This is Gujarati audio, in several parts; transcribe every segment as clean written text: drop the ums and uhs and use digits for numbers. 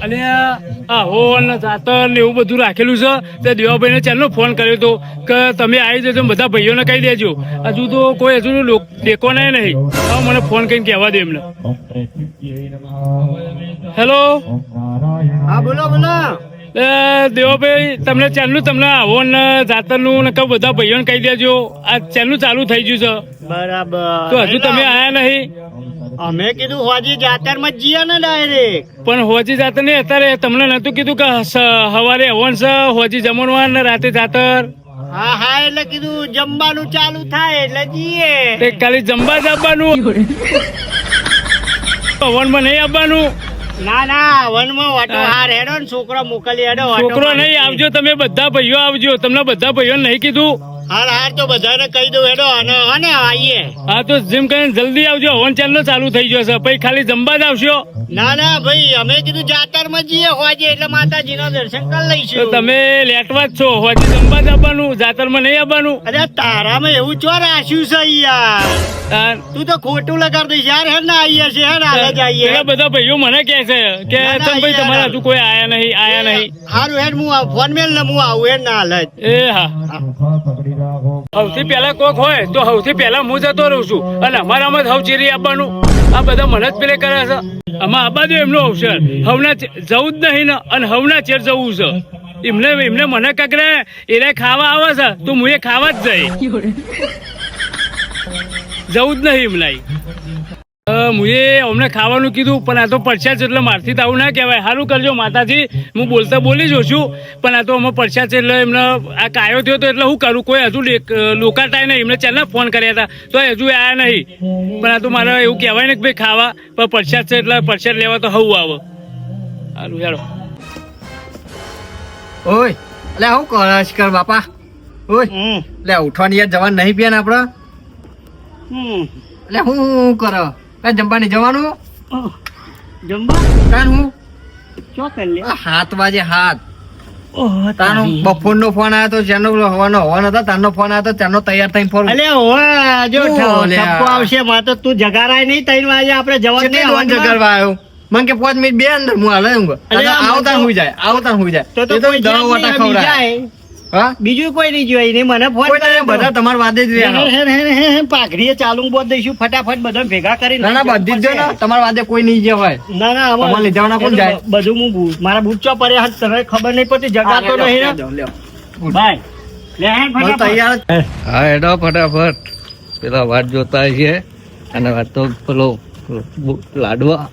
અને આ હોન જાતર ને એવું બધું રાખેલું છે તે દેવાભાઈને ચાલનો ફોન કર્યો હતો કે તમે આવી જજો બધા ભાઈઓને કહી દેજો. હજુ તો કોઈ હજુ દેખો નહીં. હવે મને ફોન કરીને કહેવા દે એમને. હેલો. હા બોલો બોલો. દેવાભાઈ તમને ચાલનું તમને આવો ને જાતરનું ને કહું બધા ભાઈઓને કહી દેજો આ ચાલનું ચાલુ થઈ ગયું છે. બરાબર. તો હજુ તમે આયા નહીં. અમે કીધું હોજી જાતર માં જઈએ ને ડાયરેક્ટ. પણ હોજી જાતર નહીં અત્યારે તમને નતું કીધું કે સવારે હવન છે હોજી જમણવાર ને રાતે જાતર. હા હા એટલે કીધું જમવાનું ચાલુ થાય એટલે જઈએ. તે ખાલી જમવા જ આવવાનું હવનમાં નહીં આવવાનું. ના ના વનમાં વાટો હાર હેડો ને છોકરો મોકલી હેડો. છોકરો નહીં આવજો તમે બધા ભાઈઓ આવજો તમને બધા ભાઈઓ નહીં કીધું. હાર હાર તો બધાને કહી દઉં હેડો અને આવીએ. હા તો જેમ કરીને જલ્દી આવજો હવન ચાલનો ચાલુ થઈ જશે પછી ખાલી જમવા જ આવશો. ના ના ભાઈ અમે કીધું જાતર માં જઈએ હોજે એટલે માતાજી નો દર્શન કરી લઈશું. તો તમે લેટવા જ છો હોજી જમવા જ આવવાનું જાતર માં નહીં આવવાનું. અરે તારામાં એવું ચો રાખ્યું છે યાર. તું તો ખોટું લગાડ દઈશ યાર. હે ને આવીએ છે હે ને હાલ જ આવીએ. પેલા બધા ભાઈઓ મને કહે છે કે ભાઈ તમારા હજુ કોઈ આયા નહીં. હારું હેડ હું ફોન મેલ ને હું આવું હેડ ના હાલ જ. એ હા સૌથી પહેલા કોક હોય તો સૌથી પહેલા હું જતો રહું છું અને અમારામાં જ હવચેરી આપવાનું. આ બધા મને જ પેલે કરે છે. આમાં આબા દો એમનો અવસર હવના જવું જ નહીં ને અને હવના ચેર જવું છે. એમને મને કકરે એને ખાવા આવે છે તો હું એ ખાવા જ જઈ જવું જ નહીં એમને. મુએ અમને ખાવાનું કીધું પણ આ તો પડ્યા છે એટલે મારથી તો આવું ના કહેવાય. સારું કરજો માતાજી હું બોલતા બોલી જ છું પણ આ તો અમે પડ્યા છે એટલે એમને આ કાયો થયો તો એટલે હું કરું. કોઈ હજુ લોકાટાય નહીં. એમને ચાલના ફોન કર્યા હતા તો હજુ આવ્યા નહીં. પણ આ તો મારે એવું કહેવાય ને કે ભાઈ ખાવા પણ પડ્યા છે એટલે પડ્યા લેવા તો હવું આવે. સારું હેડો. ઓય એટલે હું કરશ કર બાપા. ઓય એટલે ઉઠવાની યાર જવાનું નહીં પીએ ને આપડે. એટલે હું કરો કઈ જમવાની જવાનું જમવા કાન હું ચો કરી લે. 7 વાગે 7 તાનો બપોર નો ફોન આવ્યો તો જેનો હવાનો હવાનો હતો તાનો ફોન આવ્યો તો તેનો તૈયાર થઈને ફોન. અલે ઓય જો ઠપકો આવશે માં તો તું જગારાય નહીં. 3 વાગે આપણે જવાનું નહીં. ફોન જગાડવા આવ્યો મને કે 5 મિનિટ બે અંદર હું હાલે હું આવતા હુઈ જાય તો કોઈ દવા વાટા ખવડાય. હા બીજું કોઈ નહીં જોઈ નહીં. મને ફોન બધા તમારા વાદે જ રહ્યા. પાઘડીએ ચાલુ બોધ દઈશું ફટાફટ બધા ભેગા કરી. ના બધી જ જો ને તમારા વાદે કોઈ નહીં જવાય. ના ના તમારે લઈ જવાના કોણ જાય બધું હું મારા બૂટ ચો પડ્યા તને ખબર નહીં પડતી જગાતો નહીં ને ભાઈ લે હેડ ફટાફટ તૈયાર. હા એડો ફટાફટ પેલા વાત જોતા છે અને વાત તો પેલો લાડવા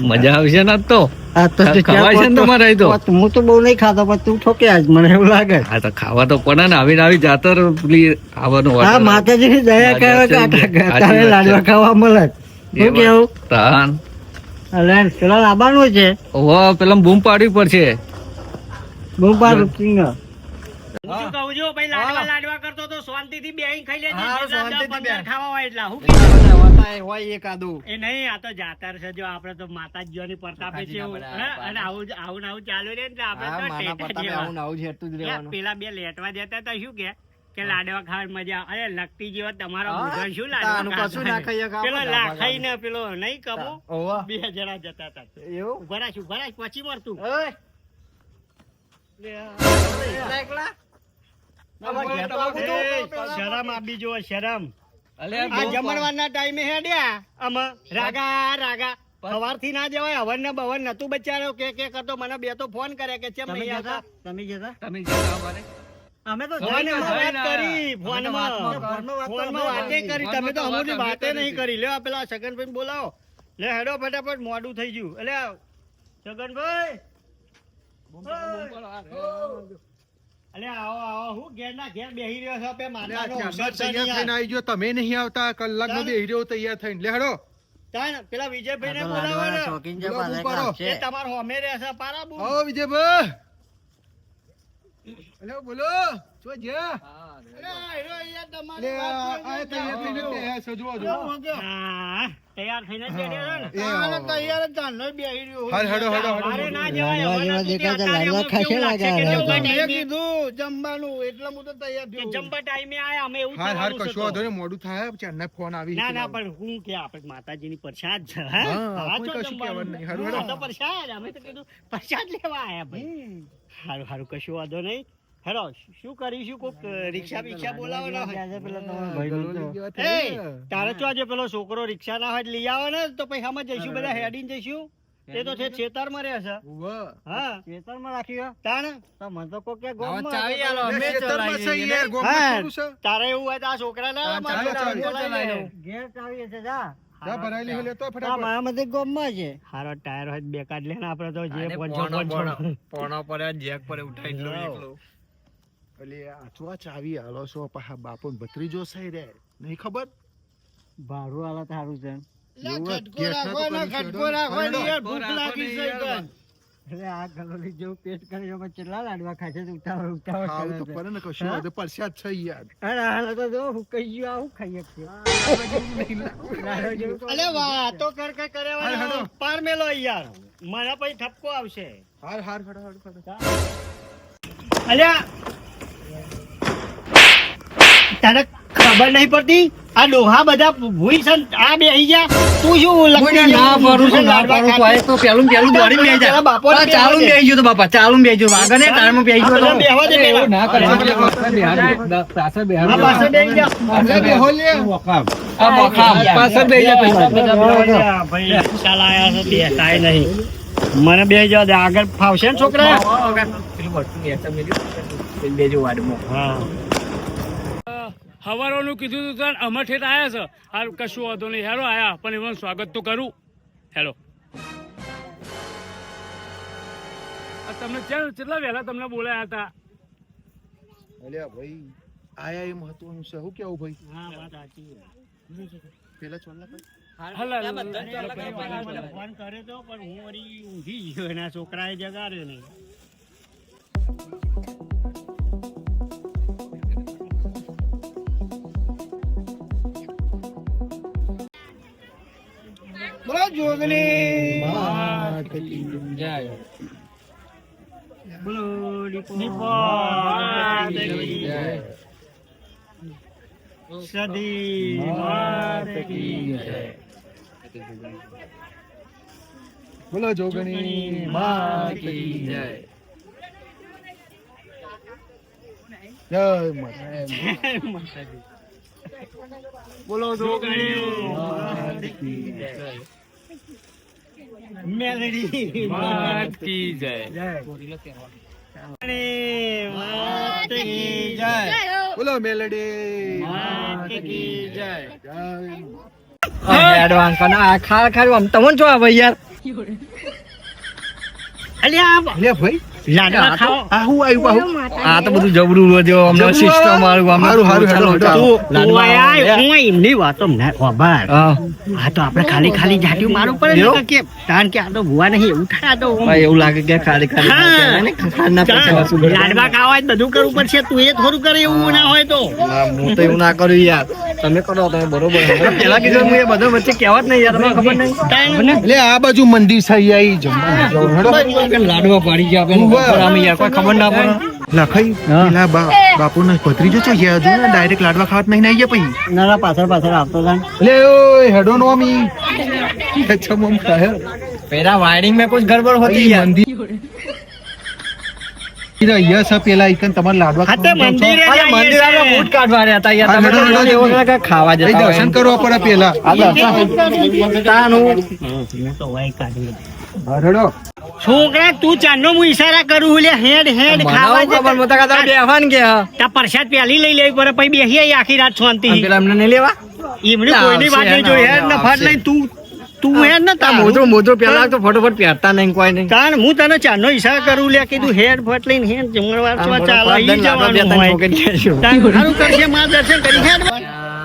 મજા આવશે ને તો ખવાય છે ને તમારે તો. હું તો બહુ નહીં ખાતો પણ તું ઠોકે આજ મને એવું લાગે. હા તો ખાવા તો પડે ને આવીને આવી જાતર પેલી આવવાનું હા માતાજી દયા કરે તારે લાડવા ખાવા મળે. શું કેવું તાન અલે પેલા લાવવાનું છે. ઓહો પેલા બૂમ પાડવી પડશે. બહુ પાર રૂપિંગ શું કહું છું ભાઈ લાડવા કરતો તો શાંતિથી બેહીને ખાઈ લેજે. ખાવા હોય એટલા હું હોય એકાદું એ નહીં. આ તો જાતર છે જો આપણે તો માતાજીઓની પ્રતાપે છે અને આવું ચાલુ રહે એટલે આપણે પેલા બે લેટવા જતા હતા શું કે લાડવા ખાવાની મજા. અરે લગતી જેવો તમારો શું લાડવા પેલો લાખાઈ ને પેલો નહીં કબો 2 જણા જતા હતા. ભરાશ પછી મળતું શરમ આપી જો શરમ. આ જમણવારના ટાઈમે હેડ્યા આમાં રાગા સવારથી ના જવાય. હવન ને બવન નતું બચારો કે કરતો મને 2 તો ફોન કરે કે ચેમ નહીં આવતા. તમે જતા અમે તો વાત કરી ફોનમાં વાતે કરી. તમે તો અમુની વાતે નહીં કરી. લ્યો પેલા સગનભાઈ બોલાવો. લે હેડો ફટાફટ મોડું થઈ ગયું. એટલે સગનભાઈ અલે આવો હું ઘેર ના ઘેર બેહી રહ્યો છો. પે મારવાનો અવસર છે નહીં આવી ગયો તમે નહીં આવતા કલાક નો બેહી રહ્યો તૈયાર થઈને. લે હેડો તાન પેલા વિજયભાઈ ને બોલાવો ને. એ તમાર હોમે રહેશે પારા બુ. ઓ વિજયભાઈ હેલો બોલો જો જ્યા. લે, આ તૈયાર થઈને તૈયાર છે, જુઓ, જુઓ. હા, તૈયાર થઈને જ બેઠા છે ને? એ હાલ, હેડો, હેડો, હેડો. મારે ના જવાય, હવે નથી કેવું. તારે એમાં કેવું લાગશે કે જમવા ટાઈમે આયા, અમે એવું હાલ, હાલ, કરવાનું છે કશો તો. વાંધો નહીં, મોડું થાય ચારના ફોન આવી ના ના પણ હું કે આપણે માતાજીની પ્રસાદ છે હે? હા, આ કોઈ ચો કશું જમવાનું. કહેવાનું નહીં. હારું, હારું. આ તો પ્રસાદ, અમે તો કીધું પ્રસાદ લેવા આયા ભાઈ. હારું હારું, કશું વાંધો નહીં. હેડો, શું કરીશું? કોક રિક્ષા બિક્ષા બોલાવવાના હોય. એ, તારે તો આજે પેલો છોકરો રિક્ષા ના હોય તો લઈ આવો ને, તો પછી આમાં જઈશું, બધા હેડીને જઈશું. એ તો છે છેતરમાં રહે છે. ઉવ્વ. હા, છેતરમાં રાખ્યો તાણ તો મને તો કોક કે ગોમમાં ચાવી આલો, લે, અમે ખેતરમાં છે ચલાવીએ. યાર, ગોમમાં હા, થોડું છે. તારે એવું હોય તો આ છોકરા ના ચાવી, ચાવી, ચલાવી લઉં. ઘેર ચાવી છે જા. જા, ભરાયેલી હોય લેતો ફટાફટ. હારો ટાયર હોય તો બે કાઢ લે ને આપણે તો જે આને પંચો પોણો પંચો. પોણો પર જેક પર ઉઠાઈ લો એકલો. અલી, આ છો આ ચાવી આલો છો, પાછા બાપો ને ભત્રીજો છે રે. નહીં ખબર? ભાડું આલા તારું છે. એવું જ, ગેસના તો કરી છે, હેડો. હેડો. અરે આ ગલોલી જેવું પેટ કરી એમાં કેટલા લાડવા ખાશે તો ઉતાવળ ઉતાવળ ખાવું કરે તો છે. પડે ને, કશું વાંધો, પરસ્યા જ છે યાર. અરે હાલ તો જો હુકાઈ ગયું, આવું ખાઈએ છીએ. લાડવા જેવું તો- અલે વાતો કર કર કરે હાલ, હેડો. પાર મેલો યાર, મને પછી ઠપકો આવશે. હાર, હાર, હેડો, હેડો, હેડો. અલ્યા તને ખબર નહીં પડતી? આ ડોહા બધા ભૂઈ છે ને, આ બેહી ગયા. તું શું લખી ના પાડું છું, ના પાડું છું. આ તો પેલું દોડીને બેસી જાય. બાપોને આ ચાલું બેહવા દે. બેસી ગયું તો બાપા, ચાલું બેસી ગયું. આગળ ને ટાયરમાં બેસી આ ગયો બધા તો. બેહવા દે પેલા. ના કરે આ પાસે બેહી જા. અરે, બેહો લે. આ બોખા પાછળ બેસી જાય પૈસા. ભાઈ ચાલ આયા છે, બેસાય નહીં. મને બે જવા દે, આગળ ફાવશે ને છોકરા? હા. હવારોનું કીધું તું તાર અમે ઠેઠ આયા છે. હારું, કશું વાંધો નહીં. હેરો આયા પણ એમાં સ્વાગત તો કરું. હેલો, તમને કેટલા વહેલા તમને બોલાયા હતા? અલ્યા ભાઈ, આયા એ મહત્વનું છે. શું કેવું ભાઈ? હા, વાત સાચી છે. પેલા ચોલા ભાઈ. હાલ, હાલ, હાલ. મને ફોન કર્યો તો પણ હું વળી ઊંઘી ગયો, એના છોકરાએ જગાડ્યો નહીં. બોલો દીપો સદી માત કી જય. બોલો જોગણી માત કી જય. જય માતા. બોલો જોગણી માત કી જય. મેલડી માત કી જય. માત કી જય. બોલો મેલડી માત કી જય. એડવાન્સ પણ આ ખારું આમ તમને જો આવે યાર. અલ્યા લે ભાઈ, લાડવા ખાઓ. આ હું આવ્યું આહું? આ તો બધું જબરું રોજો અમને જબરું સિસ્ટમ વાળું અમને હારું, હારું, ચાલો, હારું, ચાલો. તું આયા, હું એમની વાતો ના ખબર. હા. આ તો આપણે ખાલી ખાલી જાટ્યું મારવું પડે ને કે કારણ કે આ તો ભુવા નહીં એવું થાય. આ તો ભાઈ એવું લાગે કે ખાલી ખાલી હા. ખાલી ને ખાના પૈસા વસૂલ કરે. લાડવા ખાવા હોય તો બધું કરવું પડશે. તું એ થોડું કરે એવું ના હોય તો. ના, હું તો એવું ના કરું યાર. તમે કરો તમે બરોબર. પેલા કીધું હું એ બધો વચ્ચે કહેવા જ નહીં યાર, તમને ખબર નહીં. લે, આ બાજુ મંદિર છે, અહીંયા ઈ જમવા જાઉં. હેડો. લાડવા પાડી ગયા આપણે બપોર આમે યાર કોઈ ખબર ના પડે. લખાઈ પેલા બાપુના ભત્રીજો છો યાર, જો ને ડાયરેક્ટ લાડવા ખાવા નહીં આવી ગયા પછી. ના પાછળ પાછળ આવતો હતા. લે ઓય હેડો નો અમી ચમમ ખાય. પેલા વાયરિંગ में कुछ गड़बड़ होती है. મંદિર અહીંયા છે, પેલા ઈકન તમારે લાડવા હા તે ખાવા મંદિરે અરે જઈએ મંદિર છે. આપણે બૂટ કાઢવા રહ્યા હતા યાર. હા, તમે હેડો, હેડો, એવું હેડો. લાગે કે ખાવા અહીં જતા હોય દર્શન એમ. કરવા પડે પેલા. આ દર્શન તાનું. હું તો વાય કાઢી. હા, હેડો. છોકરા તું ચાંદનો હું ઈશારા કરું હું લે હેડ હેડ ખાવા મને ખબર નહોતા કે તમે બેહવાન કે હા. તા પ્રસાદ પ્યાલી લઈ લેવી પડે પછી બેસીએ આખી રાત શાંતિ અને પેલા એમને નહીં લેવા. એમની કોઈની વાત નહીં જોઈ હેડ ને ફાટ લઈને તું હેડ ને આ મોજો પેલા તો ફટોફટ પહેરતા નહીં કોઈ નહીં. કારણ હું તને ચાંદનો ઈશારા કરું લે કીધું હેડ ફટ લઈને હેડ જમણવાર તો ચાલે ઈ જવાનું હોય. તાન સારું કરશે માં દર્શન કરી હેડ.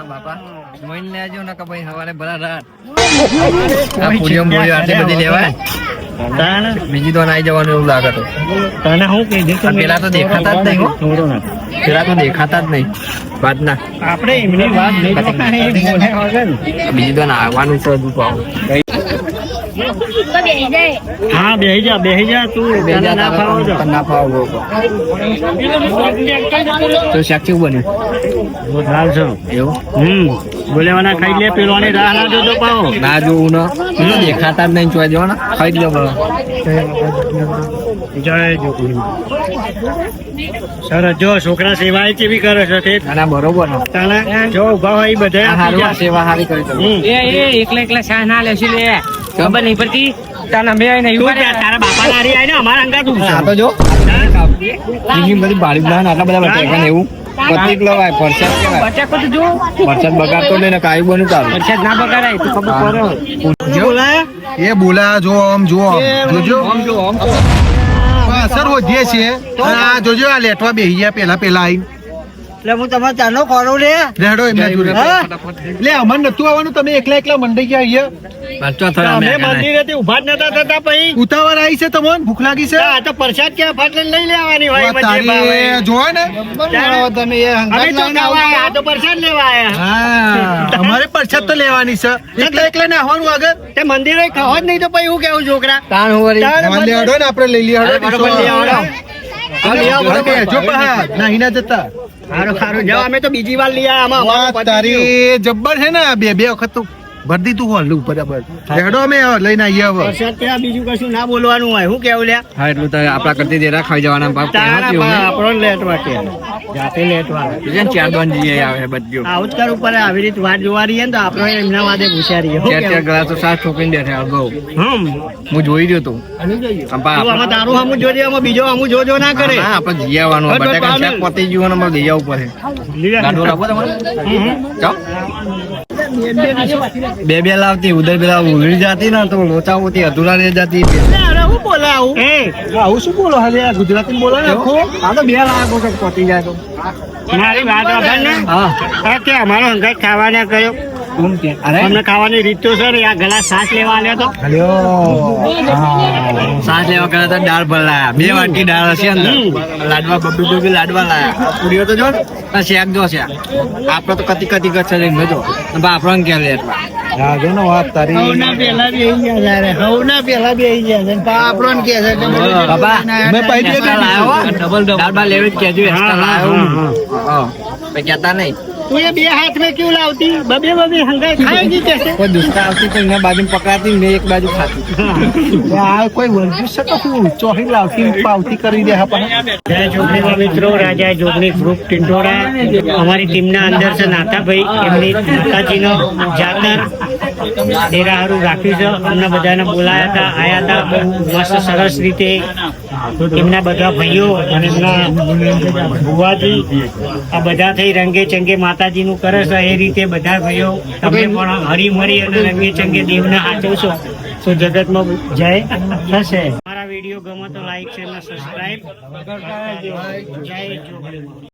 બાપા જોઈને લેજો ને કે ભાઈ સવારે ભલા રાત આ પૂરીઓ મૂળીઓ આટલી બધી લેવાય. બીજી તો નાઈ જવાનું એવું લાગે તો તને હું કહી દે પણ પેલા તો દેખાતા જ નહીં હો પેલા તો દેખાતા જ નહીં વાત ના આપણે એમની વાત નહીં કરવાની, એ બોલે વગર. બીજી તો નાવાનું છે હજુ પાવ હા બેહી જા તું તને ના ફાવો છો. ના ફાવ તો શાક કેવું બન્યું લાલ છો એવું બોલેવાના ખાઈ લે પેલોની રાહ ના જોતો પાવો. ના જોવું ને દેખાતા જ નહીં ચોઈ જવાના ખાઈ જ લો બરો જય જોગણી. સરસ જો છોકરા સેવા કેવી કરે છે તે ના બરોબર ને તને જો ઉભા હોય એ બધા આપી હારું જા. આ સેવા હારી કરી તમે એકલા શા ના લેશે લે ખબર નહીં પડતી તારા મેં નહીં તું ત્યાં તારા બાપા નારી આય ને અમારા અંગા તું આ તો જો બીજી બધી બાળી બના આટલા બધા બટાકા ને એવું પતિક લવાય પરસાદ કેવાય બચાકો તો જો પરસાદ બગાડતો નહીં ને કાઈ બનું તારું વરસાદ ના બગાડાય તો ખબર પડે બોલાયા એ બોલા જો આમ જોજો અસર વધીએ છે અને આ જોજો આ લેટવા બેહી ગયા પેલા આઈ એટલે હું તમારે ચાનો ખોરો લે રેડો એમના જોડે હા? લે અમન નતું આવવાનું તમે એકલા મંડી ગયા અહીંયા બચ્ચો થયો અમે મંદિરેથી ઉભા જ નતા થતા પછી ઉતાવળ આવી છે તમને ભૂખ લાગી છે આ તો પ્રસાદ ક્યાં ફાટલે લઈ લેવાની હોય વાત બધી ભાવે. તારી જોવા ને તમે એ અમે તો ખાવા આયા, આ તો પ્રસાદ લેવા આયા. હા અમારે પરસાદ તો લેવાની છે એકલા ને આવવાનું આગળ તે મંદિરે ખાવા જ નહીં તો પછી હું કેવું છોકરા તાણ હોરી હા, લે હડો ને આપણે લઈ લઈએ હડો બરોબર લઈ આવો. હા, લઈ આવો, બરોબર. જો પા નહીં ના જતા સારું જાઓ અમે તો બીજી વાર લઈ આયા આમાં અમારું વાત પતી ગયું. તારી જબ્બર છે ને બે વખત તો ભરી દીધું હોલ બરાબર હેડો અમે લઈને આવીએ હવે પ્રસાદ ત્યાં બીજું કશું ના બોલવાનું હોય હું કેવું લ્યા હા એટલું તો આપડા કરતી દેરા ખાઈ જવાના બાપ તારા બા આપણો લેટવા કે જાતે લેટવા ચાર દોન જઈએ આવે બધું આવું જ કરવું પડે આવી રીતે વાત જોવા રહીએ ને તો આપણે એમના વાદે પૂછ્યા રહીએ હું ચાર ચાર કેવું? ગ્લાસ તો સાત ઠોકીને બેઠા અગાઉ હું જોઈ રહ્યો તું તું આમાં તારું હમું જોજે આમાં બીજો હમું જોજો ના કરે આપણે જઈ આવવાનું હટ, હટ, બટાકા પાવડર. શાક પતી ગયું અને અમારે લઈ આવવું પડે ગાંઠો લાવો તમારે ચાલ બે લાવતી ઉધર પેલા ઉલડી જાતી ને તો લોચા હોતી અધૂરા રહી જાતી અરે હું બોલા આવું આવું શું બોલો હાલે આ ગુજરાતી બોલો ને આખું આ તો બે લાખ વખત પતી જાય તો મારી વાત વાપર ને હા હા કે અમારો અંગાત ખાવાના કયો અરે અમને ખાવાની રીત તો સર આ ગલા સાસ લેવા આલ્યો તો સાસ લેવા ગયા હતા દાળ ભરાયા 2 વાટકી દાળ હશે અંદર લાડવા બબી લાડવા લાયા પૂરીઓ તો જો ને શેક જો છે આપડે તો કતી કતી કચ્છ લઈને જો આપણને ક્યાં લે એટલા રાજો નો વાત તારી હવના પેલા બી આવી ગયા છે હવના પેલા બી આવી ગયા છે આપણો કે છે કે બાબા મેં પહેલી extra લાયો હો. દાળ બાર લેવી જ કહેજો extra લાયો હા પછી કહેતા નહીં તું એ બે હાથ में क्यों लावती बबे बबे हंगाई खाएगी कैसे કોઈ દુષ્કા આવતી તો એના બાજુ પકડાતી ને એક બાજુ ખાતી આ કોઈ વર્જિશ છે તો હું ચોહી લાવતી પાવતી કરી દે હા જય જોગણીના મિત્રો રાજા જોગણી ગ્રુપ ટિંટોડા અમારી ટીમના અંદર છે નાથાભાઈ એમની માતાજીનો જાતર ડેરાહારું રાખ્યું છે અમને બધાને બોલાયા હતા આયા હતા બહુ મસ્ત સરસ રીતે એમના બધા ભાઈઓ અને એમના ભુવાજી આ બધા થઈ રંગે ચંગે માતાજીનું કરે છે એ રીતે બધા ભાઈઓ તમે પણ હરી મરી અને રંગે ચંગે દેવને હાચવશો તો જગતમાં જય થશે અમારા વિડીયો ગમે તો લાઈક શેર અને સબસ્ક્રાઇબ જય જોગણી.